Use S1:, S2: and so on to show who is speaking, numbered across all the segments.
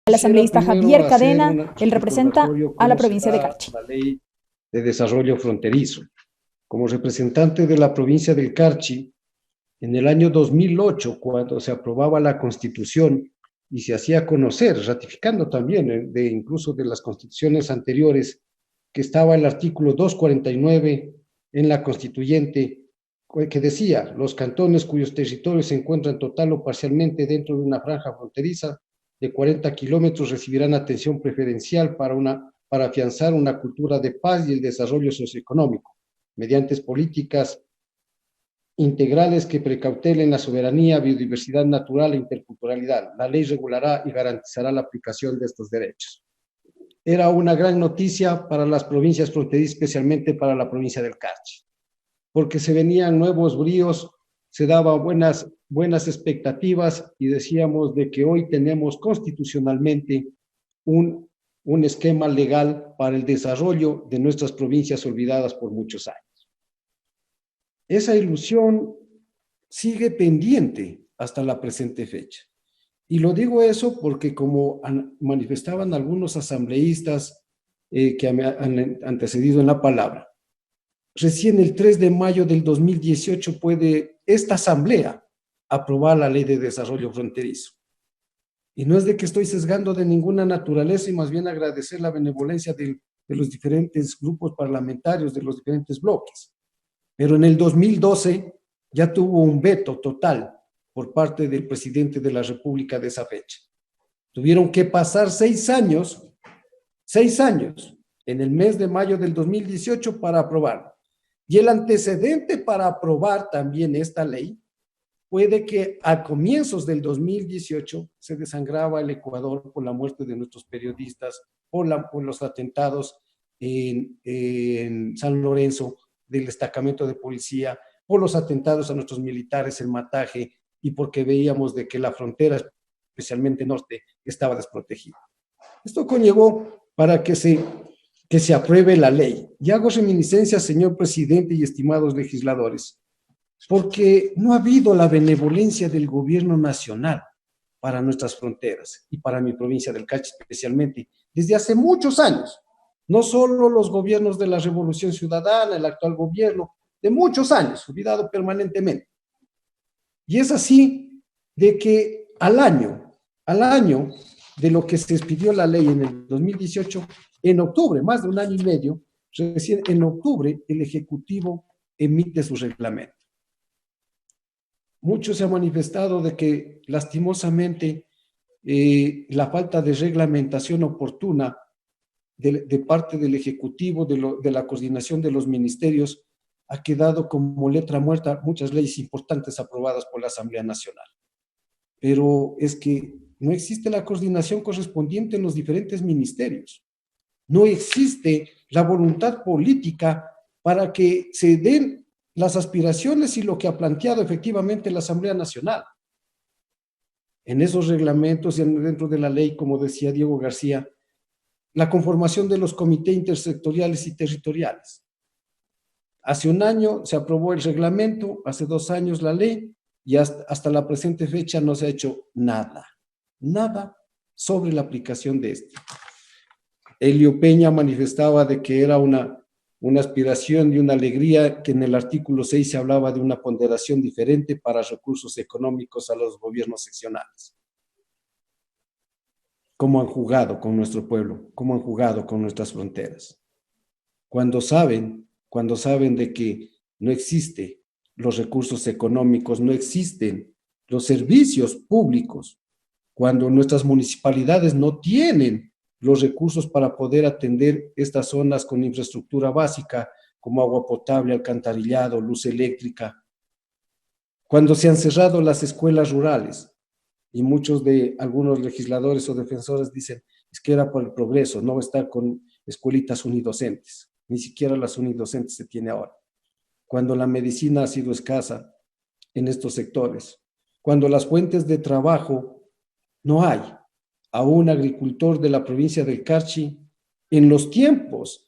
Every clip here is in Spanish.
S1: El asambleísta
S2: Primero
S1: Javier
S2: hacer
S1: Cadena, él representa
S2: recordatorio
S1: a la
S2: cómo se
S1: provincia de
S2: da
S1: Carchi.
S2: la ley de desarrollo fronterizo. Como representante de la provincia del Carchi, en el año 2008, cuando se aprobaba la Constitución y se hacía conocer, ratificando también incluso de las constituciones anteriores, que estaba el artículo 249 en la Constituyente, que decía: los cantones cuyos territorios se encuentran total o parcialmente dentro de una franja fronteriza de 40 kilómetros recibirán atención preferencial para afianzar una cultura de paz y el desarrollo socioeconómico, mediante políticas integrales que precautelen la soberanía, biodiversidad natural e interculturalidad. La ley regulará y garantizará la aplicación de estos derechos. Era una gran noticia para las provincias fronterizas, especialmente para la provincia del Carchi, porque se venían nuevos bríos, se daban buenas expectativas y decíamos de que hoy tenemos constitucionalmente un esquema legal para el desarrollo de nuestras provincias olvidadas por muchos años. Esa ilusión sigue pendiente hasta la presente fecha. Y lo digo eso porque, como manifestaban algunos asambleístas que me han antecedido en la palabra, recién el 3 de mayo del 2018 puede esta asamblea aprobar la ley de desarrollo fronterizo. Y no es de que estoy sesgando de ninguna naturaleza, y más bien agradecer la benevolencia de los diferentes grupos parlamentarios, de los diferentes bloques. Pero en el 2012 ya tuvo un veto total por parte del presidente de la República de esa fecha. Tuvieron que pasar 6 años, en el mes de mayo del 2018 para aprobarlo. Y el antecedente para aprobar también esta ley fue de que a comienzos del 2018 se desangraba el Ecuador por la muerte de nuestros periodistas, por los atentados en San Lorenzo, del destacamento de policía, por los atentados a nuestros militares, el Mataje, y porque veíamos de que la frontera, especialmente norte, estaba desprotegida. Esto conllevó para que se apruebe la ley. Y hago reminiscencia, señor presidente y estimados legisladores, porque no ha habido la benevolencia del gobierno nacional para nuestras fronteras y para mi provincia del Carchi especialmente, desde hace muchos años. No solo los gobiernos de la Revolución Ciudadana, el actual gobierno, de muchos años, olvidado permanentemente. Y es así de que al año de lo que se expidió la ley en el 2018, en octubre, más de un año y medio, recién en octubre el Ejecutivo emite su reglamento. Mucho se ha manifestado de que lastimosamente la falta de reglamentación oportuna de parte del Ejecutivo, de la coordinación de los ministerios, ha quedado como letra muerta muchas leyes importantes aprobadas por la Asamblea Nacional. Pero es que no existe la coordinación correspondiente en los diferentes ministerios. No existe la voluntad política para que se den las aspiraciones y lo que ha planteado efectivamente la Asamblea Nacional. En esos reglamentos y dentro de la ley, como decía Diego García, la conformación de los comités intersectoriales y territoriales. Hace un año se aprobó el reglamento, hace 2 años la ley, y hasta la presente fecha no se ha hecho nada sobre la aplicación de esto. Elio Peña manifestaba de que era una aspiración y una alegría que en el artículo 6 se hablaba de una ponderación diferente para recursos económicos a los gobiernos seccionales. ¿Cómo han jugado con nuestro pueblo? ¿Cómo han jugado con nuestras fronteras? Cuando saben de que no existen los recursos económicos, no existen los servicios públicos, cuando nuestras municipalidades no tienen los recursos para poder atender estas zonas con infraestructura básica, como agua potable, alcantarillado, luz eléctrica, cuando se han cerrado las escuelas rurales, y algunos legisladores o defensores dicen, es que era por el progreso, no estar con escuelitas unidocentes, ni siquiera las unidocentes se tiene ahora. Cuando la medicina ha sido escasa en estos sectores, cuando las fuentes de trabajo no hay. A un agricultor de la provincia del Carchi, en los tiempos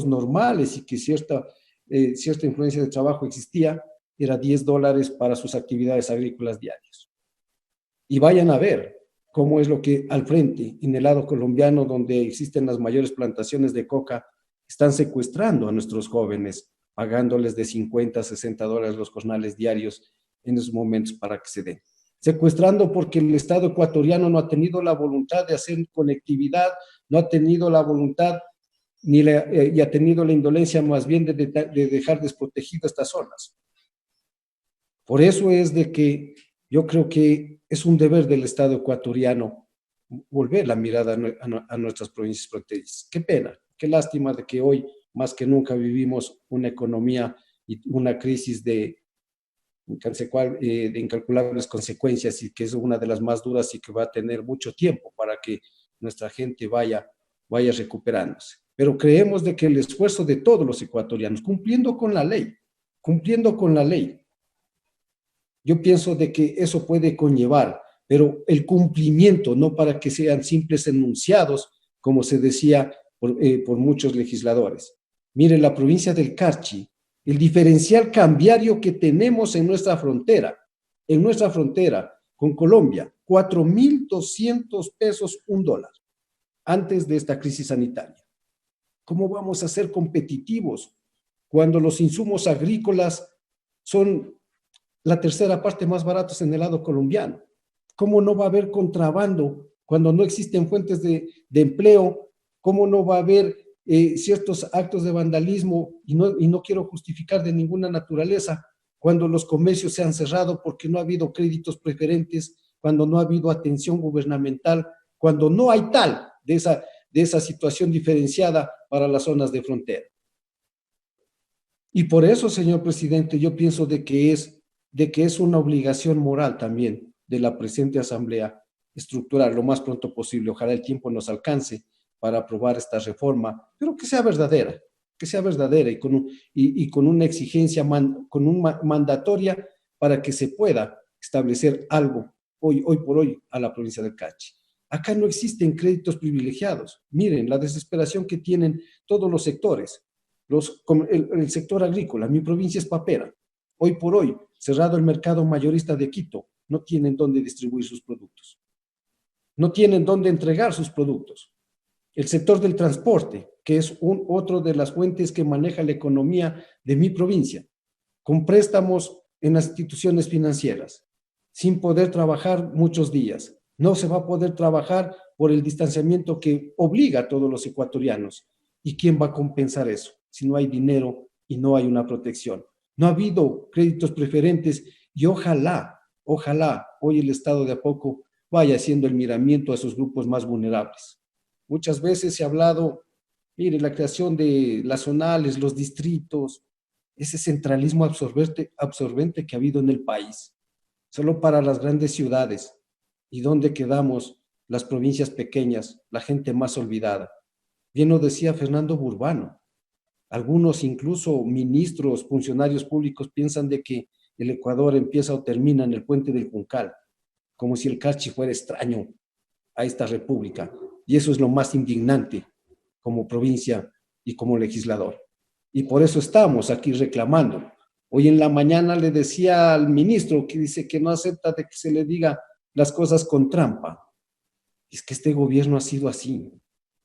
S2: normales y que cierta influencia de trabajo existía, era $10 para sus actividades agrícolas diarias. Y vayan a ver, cómo es lo que al frente, en el lado colombiano, donde existen las mayores plantaciones de coca, están secuestrando a nuestros jóvenes, pagándoles de 50 a 60 dólares los jornales diarios en esos momentos para que se den. Secuestrando porque el Estado ecuatoriano no ha tenido la voluntad de hacer conectividad, no ha tenido la voluntad y ha tenido la indolencia más bien de dejar desprotegidas estas zonas. Por eso es de que yo creo que es un deber del Estado ecuatoriano volver la mirada a nuestras provincias fronterizas. Qué pena, qué lástima de que hoy más que nunca vivimos una economía y una crisis de incalculables consecuencias y que es una de las más duras y que va a tener mucho tiempo para que nuestra gente vaya recuperándose. Pero creemos de que el esfuerzo de todos los ecuatorianos, cumpliendo con la ley, yo pienso de que eso puede conllevar, pero el cumplimiento, no para que sean simples enunciados, como se decía por muchos legisladores. Mire, la provincia del Carchi, el diferencial cambiario que tenemos en nuestra frontera con Colombia, 4.200 pesos un dólar, antes de esta crisis sanitaria. ¿Cómo vamos a ser competitivos cuando los insumos agrícolas son la tercera parte más baratos en el lado colombiano? ¿Cómo no va a haber contrabando cuando no existen fuentes de empleo? ¿Cómo no va a haber ciertos actos de vandalismo? Y no quiero justificar de ninguna naturaleza cuando los comercios se han cerrado porque no ha habido créditos preferentes, cuando no ha habido atención gubernamental, cuando no hay tal de esa situación diferenciada para las zonas de frontera. Y por eso, señor presidente, yo pienso de que es una obligación moral también de la presente Asamblea estructurar lo más pronto posible. Ojalá el tiempo nos alcance para aprobar esta reforma, pero que sea verdadera y con una exigencia mandatoria para que se pueda establecer algo hoy por hoy a la provincia del Carchi. Acá no existen créditos privilegiados. Miren la desesperación que tienen todos los sectores. El sector agrícola, mi provincia es papera. Hoy por hoy, cerrado el mercado mayorista de Quito, no tienen dónde distribuir sus productos. No tienen dónde entregar sus productos. El sector del transporte, que es otro de las fuentes que maneja la economía de mi provincia, con préstamos en las instituciones financieras, sin poder trabajar muchos días. No se va a poder trabajar por el distanciamiento que obliga a todos los ecuatorianos. ¿Y quién va a compensar eso si no hay dinero y no hay una protección? No ha habido créditos preferentes y ojalá hoy el Estado de a poco vaya haciendo el miramiento a esos grupos más vulnerables. Muchas veces se ha hablado, mire, la creación de las zonales, los distritos, ese centralismo absorbente que ha habido en el país, solo para las grandes ciudades. ¿Y dónde quedamos las provincias pequeñas, la gente más olvidada? Bien lo decía Fernando Burbano. Algunos, incluso ministros, funcionarios públicos, piensan de que el Ecuador empieza o termina en el puente del Juncal, como si el Carchi fuera extraño a esta república. Y eso es lo más indignante como provincia y como legislador. Y por eso estamos aquí reclamando. Hoy en la mañana le decía al ministro que dice que no acepta de que se le diga las cosas con trampa. Es que este gobierno ha sido así.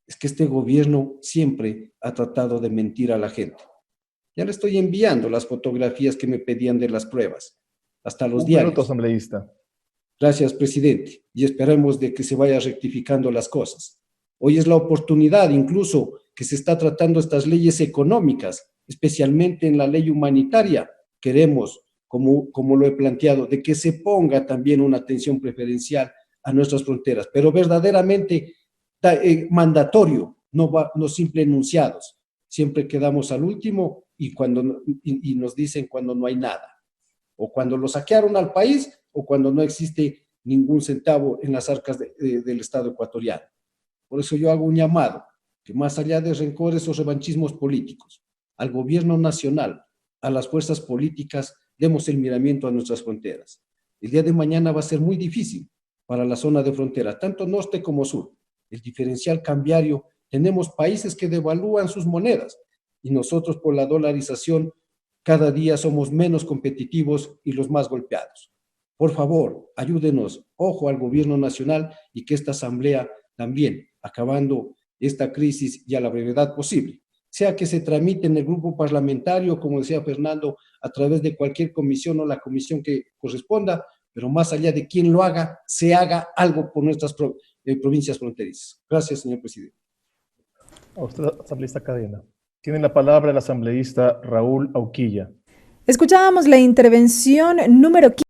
S2: Es que este gobierno siempre ha tratado de mentir a la gente. Ya le estoy enviando las fotografías que me pedían de las pruebas, hasta los
S1: Un minuto,
S2: diarios.
S1: asambleísta.
S2: Gracias, presidente, y esperemos de que se vaya rectificando las cosas. Hoy es la oportunidad, incluso, que se está tratando estas leyes económicas, especialmente en la ley humanitaria. Queremos, como lo he planteado, de que se ponga también una atención preferencial a nuestras fronteras, pero verdaderamente mandatorio, no simple enunciados. Siempre quedamos al último y nos dicen cuando no hay nada, o cuando lo saquearon al país, o cuando no existe ningún centavo en las arcas del Estado ecuatoriano. Por eso yo hago un llamado, que más allá de rencores o revanchismos políticos, al gobierno nacional, a las fuerzas políticas, demos el miramiento a nuestras fronteras. El día de mañana va a ser muy difícil para la zona de frontera, tanto norte como sur. El diferencial cambiario, tenemos países que devalúan sus monedas y nosotros por la dolarización cada día somos menos competitivos y los más golpeados. por favor, ayúdenos, ojo al gobierno nacional y que esta asamblea también, acabando esta crisis y a la brevedad posible, sea que se tramite en el grupo parlamentario, como decía Fernando, a través de cualquier comisión o la comisión que corresponda, pero más allá de quién lo haga, se haga algo por nuestras provincias fronterizas. Gracias, señor presidente.
S1: A usted, asambleísta Cadena. Tiene la palabra el asambleísta Raúl Auquilla.
S3: Escuchábamos la intervención número 15.